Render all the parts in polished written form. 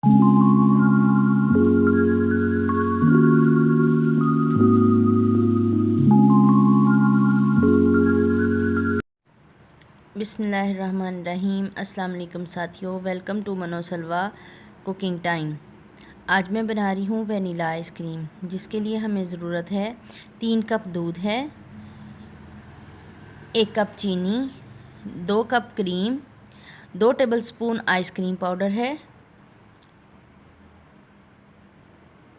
बिस्मिल्लाहिर्रहमानिर्रहीम। अस्सलाम वालेकुम साथियों, welcome to Manoj halwa cooking time. आज मैं बना रही हूँ वनीला आइसक्रीम, जिसके लिए हमें ज़रूरत है 3 कप दूध है, 1 कप चीनी, 2 cup cream, 2 tablespoon ice cream powder है,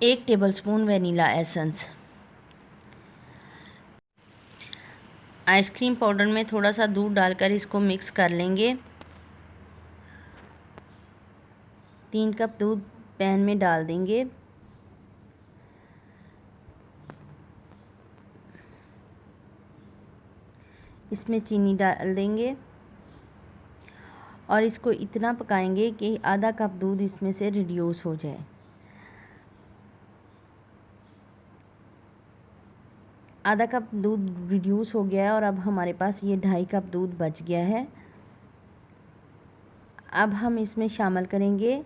1 tablespoon vanilla essence. Ice cream powder में थोड़ा सा दूध डालकर इसको मिक्स कर लेंगे। 3 कप दूध पैन में डाल देंगे। इसमें चीनी डाल देंगे और इसको इतना पकाएंगे कि आधा कप दूध इसमें से रिड्यूस हो जाए। आधा कप दूध रिड्यूस हो गया है और अब हमारे पास ये 2.5 कप दूध बच गया है। अब हम इसमें शामिल करेंगे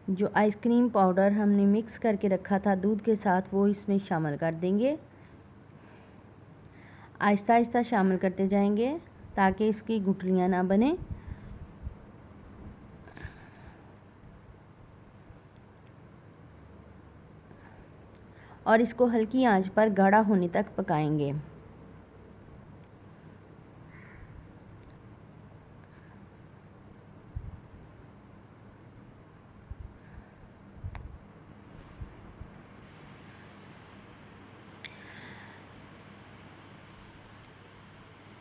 जो आइसक्रीम पाउडर हमने मिक्स करके रखा था दूध के साथ, वो इसमें शामिल कर देंगे। आहिस्ता आहिस्ता शामिल करते जाएंगे ताकि इसकी गुठलियाँ ना बने। और इसको हल्की आंच पर गाढ़ा होने तक पकाएंगे।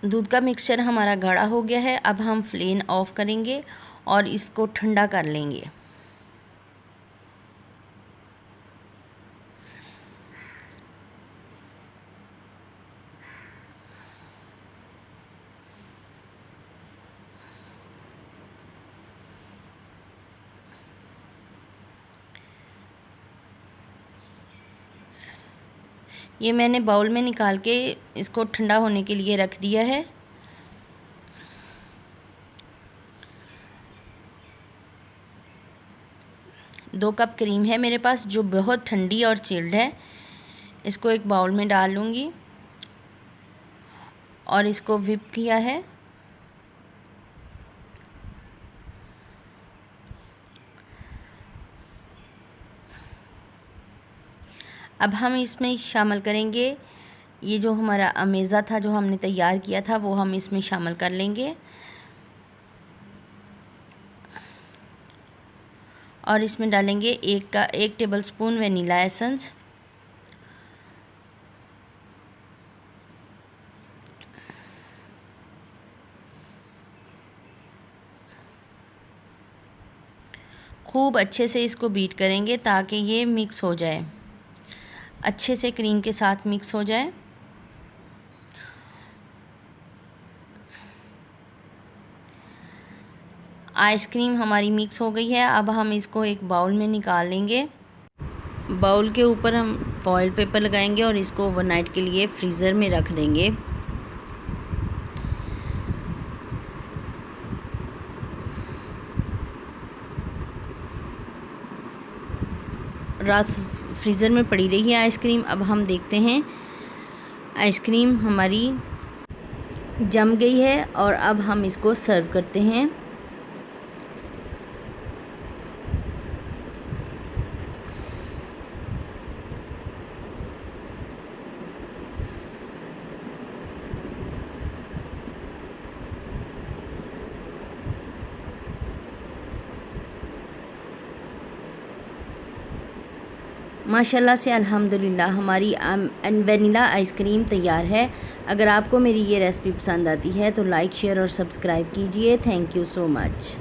दूध का मिक्सचर हमारा गाढ़ा हो गया है। अब हम फ्लेम ऑफ करेंगे और इसको ठंडा कर लेंगे। ये मैंने बाउल में निकाल के इसको ठंडा होने के लिए रख दिया है। दो कप क्रीम है मेरे पास जो बहुत ठंडी और चिल्ड है। इसको एक बाउल में डाल लूँगी और इसको व्हिप किया है। अब हम इसमें शामिल करेंगे ये जो हमारा अमेज़ा था जो हमने तैयार किया था, वो हम इसमें शामिल कर लेंगे और इसमें डालेंगे 1 टेबलस्पून वनीला एसेंस, खूब अच्छे से इसको बीट करेंगे ताकि ये मिक्स हो जाए, अच्छे से क्रीम के साथ मिक्स हो जाए। आइसक्रीम हमारी मिक्स हो गई है। अब हम इसको एक बाउल में निकाल लेंगे। बाउल के ऊपर हम फॉइल पेपर लगाएंगे और इसको ओवरनाइट के लिए फ्रीज़र में रख देंगे। रात फ्रीज़र में पड़ी रही है आइसक्रीम। अब हम देखते हैं आइसक्रीम हमारी जम गई है और अब हम इसको सर्व करते हैं। माशाल्लाह से अल्हम्दुलिल्लाह हमारी वनीला आइसक्रीम तैयार है। अगर आपको मेरी ये रेसिपी पसंद आती है तो लाइक, शेयर और सब्सक्राइब कीजिए। Thank you so much.